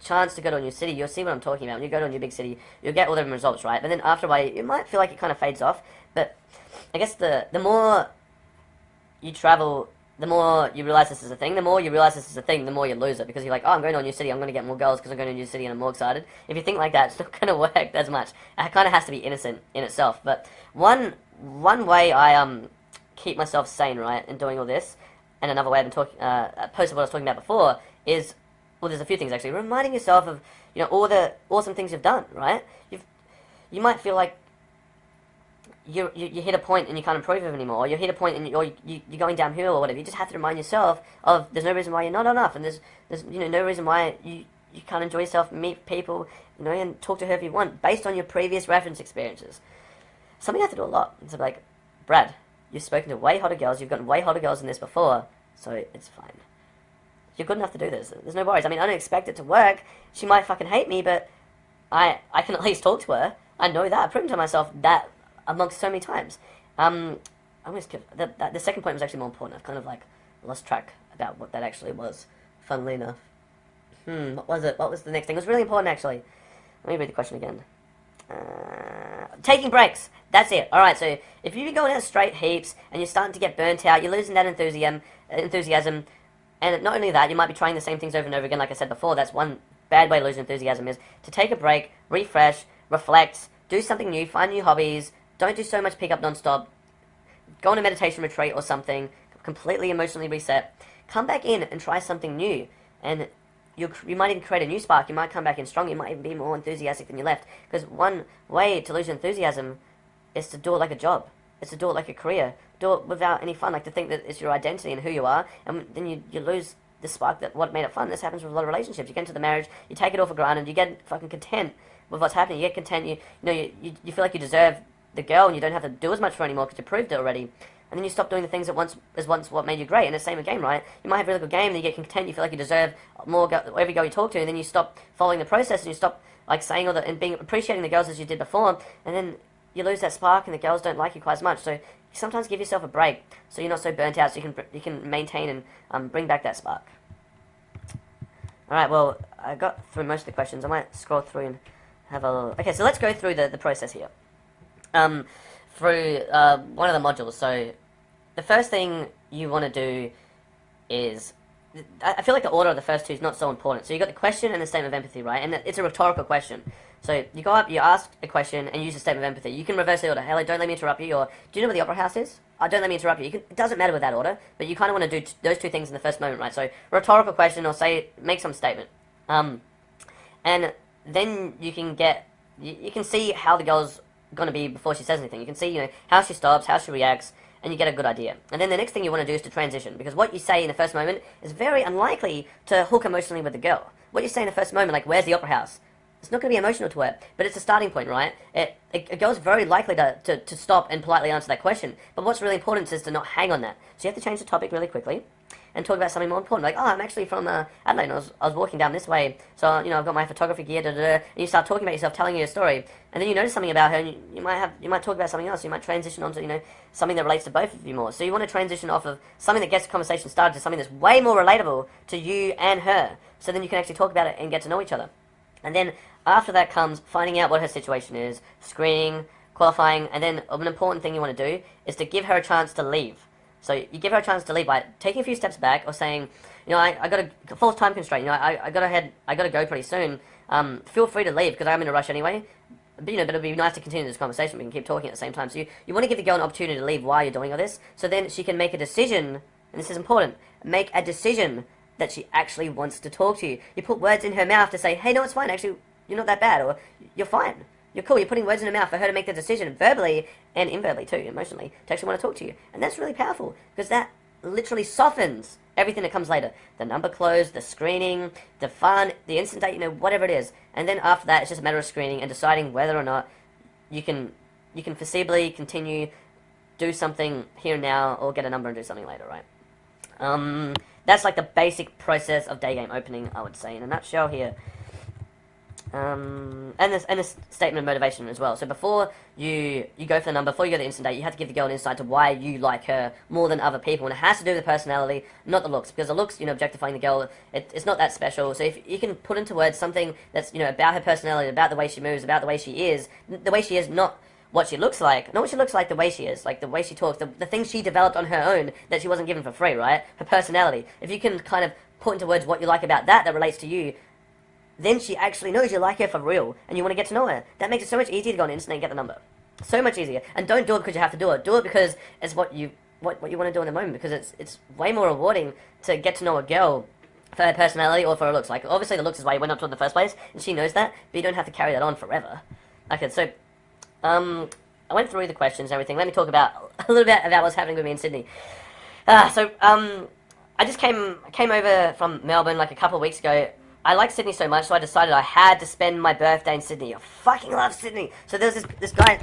chance to go to a new city, you'll see what I'm talking about. When you go to a new big city, you'll get all the results, right? But then after a while, you might feel like it kind of fades off. But I guess the more you travel, the more you realize this is a thing. The more you realize this is a thing, the more you lose it. Because you're like, oh, I'm going to a new city, I'm going to get more girls because I'm going to a new city and I'm more excited. If you think like that, it's not going to work as much. It kind of has to be innocent in itself. But one way I keep myself sane, right, in doing all this, and another way I've been talking, post of what I was talking about before, is, well, there's a few things actually. Reminding yourself of, all the awesome things you've done, right? You might feel like you hit a point and you can't improve anymore, or you hit a point and you're going downhill or whatever. You just have to remind yourself of there's no reason why you're not enough, and there's no reason why you can't enjoy yourself, meet people, and talk to whoever you want based on your previous reference experiences. Something I have to do a lot. It's like, Brad, you've spoken to way hotter girls, you've gotten way hotter girls than this before, so it's fine. You're good enough to do this. There's no worries. I mean, I don't expect it to work. She might fucking hate me, but I can at least talk to her. I know that. I've proven to myself that amongst so many times. I'm gonna skip. The second point was actually more important. I've kind of like lost track about what that actually was, funnily enough. What was it? What was the next thing? It was really important, actually. Let me read the question again. Taking breaks. That's it. Alright, so if you've been going out straight heaps and you're starting to get burnt out, you're losing that enthusiasm, and not only that, you might be trying the same things over and over again, like I said before. That's one bad way to lose enthusiasm, is to take a break, refresh, reflect, do something new, find new hobbies, don't do so much pickup non-stop, go on a meditation retreat or something, completely emotionally reset, come back in and try something new, and you might even create a new spark. You might come back in strong, you might even be more enthusiastic than you left, because one way to lose enthusiasm is to do it like a job. It's to do it like a career. Do it without any fun, like to think that it's your identity and who you are, and then you lose the spark that what made it fun. This happens with a lot of relationships. You get into the marriage, you take it all for granted, you get fucking content with what's happening. You get content, you feel like you deserve the girl and you don't have to do as much for her anymore because you proved it already. And then you stop doing the things that once what made you great. And the same with game, right? You might have a really good game, and you get content, you feel like you deserve more every girl you talk to, and then you stop following the process and you stop like saying all that and appreciating the girls as you did before, and then you lose that spark and the girls don't like you quite as much. So you sometimes give yourself a break so you're not so burnt out, so you can maintain and bring back that spark. Alright, well, I got through most of the questions. I might scroll through and have a... Okay, so let's go through the process here. Through one of the modules. So the first thing you want to do is... I feel like the order of the first two is not so important. So you got the question and the statement of empathy, right? And it's a rhetorical question. So you go up, you ask a question, and use a statement of empathy. You can reverse the order. Hello, don't let me interrupt you. Or, do you know where the opera house is? Oh, don't let me interrupt you. It doesn't matter with that order, but you kind of want to do those two things in the first moment, right? So rhetorical question, or make some statement. And then you can see how the girl's going to be before she says anything. You can see, how she stops, how she reacts, and you get a good idea. And then the next thing you want to do is to transition, because what you say in the first moment is very unlikely to hook emotionally with the girl. What you say in the first moment, like, where's the opera house? It's not going to be emotional to her, but it's a starting point, right? A girl's very likely to stop and politely answer that question, but what's really important is to not hang on that. So you have to change the topic really quickly and talk about something more important, like, oh, I'm actually from Adelaide, and I was walking down this way, so, I've got my photography gear, and you start talking about yourself, telling your story, and then you notice something about her, and you might talk about something else, you might transition onto, something that relates to both of you more. So you want to transition off of something that gets the conversation started to something that's way more relatable to you and her, so then you can actually talk about it and get to know each other. And then after that comes finding out what her situation is, screening, qualifying, and then an important thing you want to do is to give her a chance to leave. So you give her a chance to leave by taking a few steps back, or saying, I got a full time constraint. I got to go pretty soon. Feel free to leave because I'm in a rush anyway. But it'd be nice to continue this conversation. We can keep talking at the same time. So you want to give the girl an opportunity to leave while you're doing all this, so then she can make a decision. And this is important. Make a decision that she actually wants to talk to you. You put words in her mouth to say, hey, no, it's fine. Actually, you're not that bad, or you're fine. You're cool. You're putting words in her mouth for her to make the decision verbally and inverbally too, emotionally, to actually want to talk to you. And that's really powerful because that literally softens everything that comes later. The number close, the screening, the fun, the instant date, whatever it is. And then after that, it's just a matter of screening and deciding whether or not you can foreseeably continue, do something here and now, or get a number and do something later, right? That's like the basic process of day game opening, I would say, in a nutshell here. And this statement of motivation as well. So before you go for the number, before you go to the instant date, you have to give the girl an insight to why you like her more than other people, and it has to do with the personality, not the looks, because the looks, objectifying the girl, it's not that special. So if you can put into words something that's about her personality, about the way she moves, about the way she is, not what she looks like, not what she looks like, the way she is, like the way she talks, the things she developed on her own that she wasn't given for free, right? Her personality. If you can kind of put into words what you like about that relates to you, then she actually knows you like her for real, and you want to get to know her. That makes it so much easier to go on Instant and get the number. So much easier. And don't do it because you have to do it. Do it because it's what you want to do in the moment, because it's way more rewarding to get to know a girl for her personality or for her looks. Like, obviously the looks is why you went up to her in the first place, and she knows that, but you don't have to carry that on forever. Okay, so, I went through the questions and everything. Let me talk about a little bit about what's happening with me in Sydney. I just came over from Melbourne like a couple of weeks ago. I like Sydney so much, so I decided I had to spend my birthday in Sydney. I fucking love Sydney. So there was this guy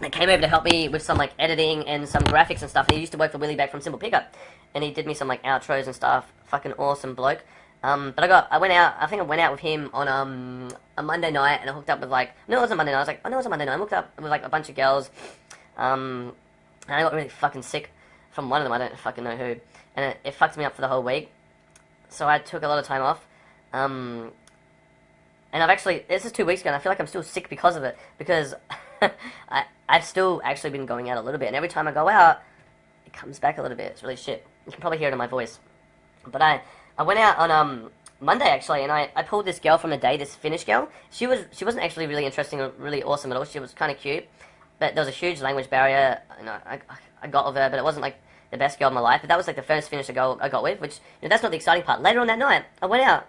that came over to help me with some like editing and some graphics and stuff. And he used to work for Willie back from Simple Pickup, and he did me some like outros and stuff. Fucking awesome bloke. But I went out with him on a Monday night, and I hooked up with no, it wasn't Monday night. I was like, oh no, it was a Monday night. I hooked up with like a bunch of girls, and I got really fucking sick from one of them. I don't fucking know who, and it fucked me up for the whole week. So I took a lot of time off. And this is 2 weeks ago, and I feel like I'm still sick because of it, because I've still actually been going out a little bit, and every time I go out, it comes back a little bit. It's really shit. You can probably hear it in my voice. But I went out on Monday, actually, and I pulled this girl from a day, this Finnish girl. She wasn't actually really interesting or really awesome at all. She was kind of cute, but there was a huge language barrier, and I got with her, but it wasn't like the best girl of my life. But that was like the first Finnish girl I got with, which, that's not the exciting part. Later on that night, I went out,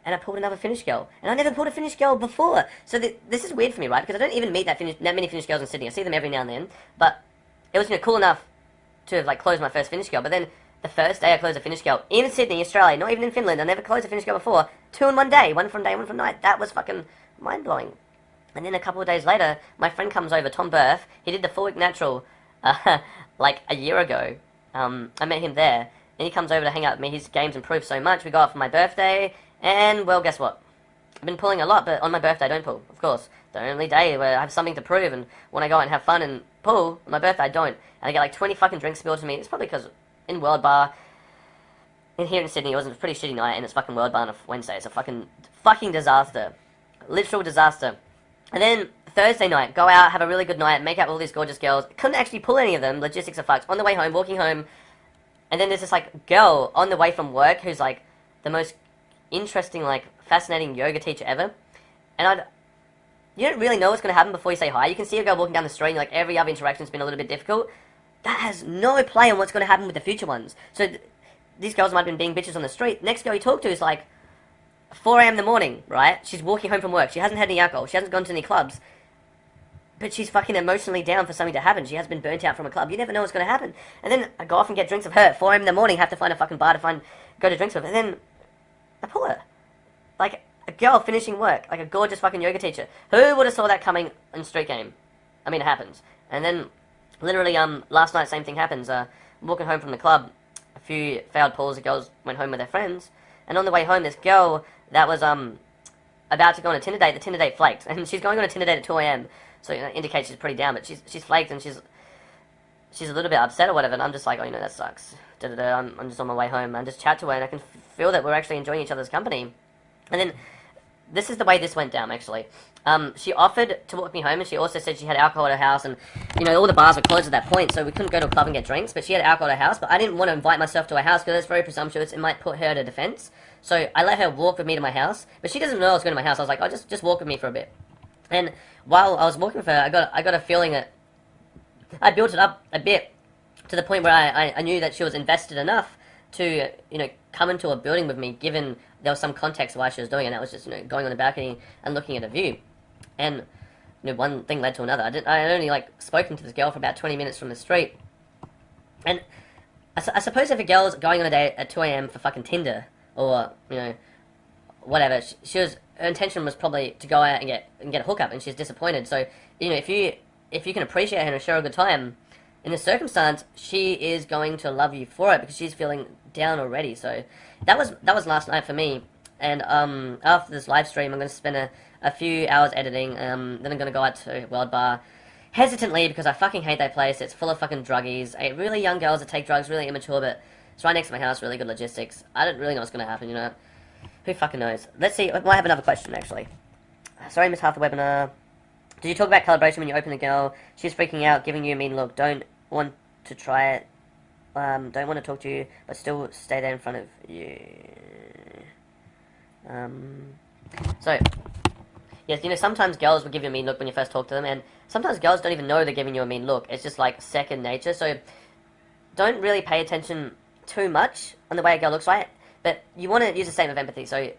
and I pulled another Finnish girl. And I never pulled a Finnish girl before. So this is weird for me, right? Because I don't even meet that many Finnish girls in Sydney. I see them every now and then. But it was cool enough to have closed my first Finnish girl. But then the first day I closed a Finnish girl in Sydney, Australia, not even in Finland. I never closed a Finnish girl before. 2 in one day. One from day, one from night. That was fucking mind-blowing. And then a couple of days later, my friend comes over, Tom Burth. He did the Full Week Natural like a year ago. I met him there. And he comes over to hang out with me. His game's improved so much. We go out for my birthday. And, well, guess what? I've been pulling a lot, but on my birthday I don't pull, of course. The only day where I have something to prove, and when I go out and have fun and pull, on my birthday I don't. And I get 20 fucking drinks spilled to me. It's probably because in World Bar, here in Sydney, it was a pretty shitty night, and it's fucking World Bar on a Wednesday. It's a fucking disaster. Literal disaster. And then Thursday night, go out, have a really good night, make out with all these gorgeous girls. Couldn't actually pull any of them. Logistics are fucked. On the way home, walking home, and then there's this girl on the way from work who's the most interesting, fascinating yoga teacher ever. And you don't really know what's going to happen before you say hi. You can see a girl walking down the street, and every other interaction's been a little bit difficult. That has no play on what's going to happen with the future ones. So these girls might have been being bitches on the street. Next girl you talk to is 4 a.m. in the morning, right? She's walking home from work. She hasn't had any alcohol. She hasn't gone to any clubs. But she's fucking emotionally down for something to happen. She has been burnt out from a club. You never know what's going to happen. And then I go off and get drinks with her at 4 a.m. in the morning, have to find a fucking bar to go to drinks with. And then I pull her. A girl finishing work. A gorgeous fucking yoga teacher. Who would have saw that coming in Street Game? I mean, it happens. And then, literally, last night, same thing happens. Walking home from the club, a few failed pulls, the girls went home with their friends. And on the way home, this girl that was, about to go on a Tinder date, the Tinder date flaked. And she's going on a Tinder date at 2 a.m. So, it indicates she's pretty down, but she's flaked, and she's a little bit upset or whatever, and I'm just like, oh, that sucks. I'm just on my way home, and just chat to her, and I can feel that we're actually enjoying each other's company. And then, this is the way this went down, actually. She offered to walk me home, and she also said she had alcohol at her house, and, all the bars were closed at that point, so we couldn't go to a club and get drinks, but she had alcohol at her house, but I didn't want to invite myself to her house, because it's very presumptuous, it might put her at a defense. So, I let her walk with me to my house, but she doesn't know I was going to my house. I was like, oh, just walk with me for a bit. And while I was walking with her, I got a feeling that I built it up a bit to the point where I knew that she was invested enough to, come into a building with me, given there was some context why she was doing it. And that was just, going on the balcony and looking at a view. And, one thing led to another. I had only, spoken to this girl for about 20 minutes from the street. And I suppose if a girl's going on a date at 2 a.m. for fucking Tinder, or, whatever, her intention was probably to go out and get a hookup, and she's disappointed. So, if you can appreciate her and show her a good time, in this circumstance, she is going to love you for it, because she's feeling down already. So, that was last night for me. and after this live stream, I'm going to spend a few hours editing. Then I'm going to go out to World Bar hesitantly because I fucking hate that place. It's full of fucking druggies, really young girls that take drugs, really immature, but it's right next to my house, really good logistics. I don't really know what's going to happen, you know. Who fucking knows? Let's see. I might have another question, actually. Sorry, missed half the webinar. Did you talk about calibration when you open the girl? She's freaking out, giving you a mean look. Don't want to try it. Don't want to talk to you, but still stay there in front of you. So, yes, you know, sometimes girls will give you a mean look when you first talk to them, and sometimes girls don't even know they're giving you a mean look. It's just like second nature, so don't really pay attention too much on the way a girl looks, right? But you want to use a statement of empathy, so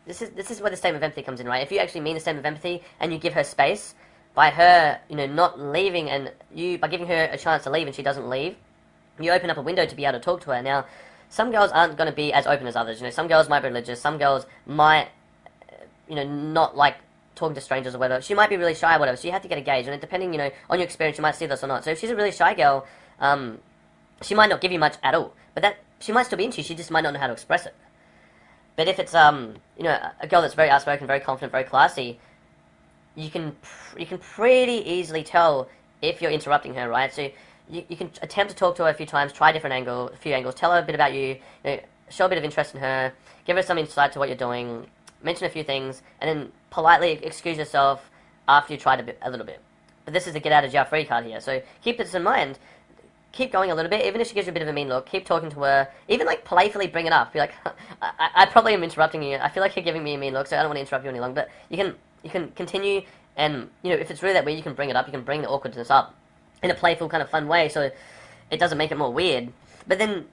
this is where the statement of empathy comes in, right? If you actually mean a statement of empathy and you give her space by her, you know, not leaving, and you by giving her a chance to leave and she doesn't leave, you open up a window to be able to talk to her. Now, some girls aren't going to be as open as others. You know, some girls might be religious. Some girls might, you know, not like talking to strangers or whatever. She might be really shy or whatever. So you have to get a gauge. And depending, you know, on your experience, you might see this or not. So if she's a really shy girl, she might not give you much at all. But that she might still be into you. She just might not know how to express it. But if it's you know, a girl that's very outspoken, very confident, very classy, you can pretty easily tell if you're interrupting her, right? So you can attempt to talk to her a few times, try a few angles, tell her a bit about you, you know, show a bit of interest in her, give her some insight to what you're doing, mention a few things, and then politely excuse yourself after you tried a little bit. But this is the get out of jail free card here, so keep this in mind. Keep going a little bit, even if she gives you a bit of a mean look, keep talking to her, even like playfully bring it up. Be like, I probably am interrupting you, I feel like you're giving me a mean look, so I don't want to interrupt you any longer, but you can continue, and, you know, if it's really that way, you can bring it up, you can bring the awkwardness up in a playful kind of fun way, so it doesn't make it more weird. But then,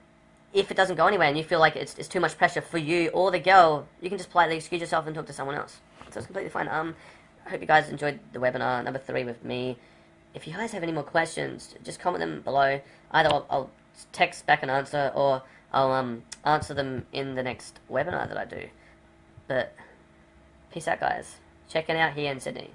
if it doesn't go anywhere, and you feel like it's too much pressure for you or the girl, you can just politely excuse yourself and talk to someone else. So it's completely fine. I hope you guys enjoyed the webinar, number 3 with me. If you guys have any more questions, just comment them below. Either I'll text back an answer, or I'll answer them in the next webinar that I do. But peace out, guys. Checking out here in Sydney.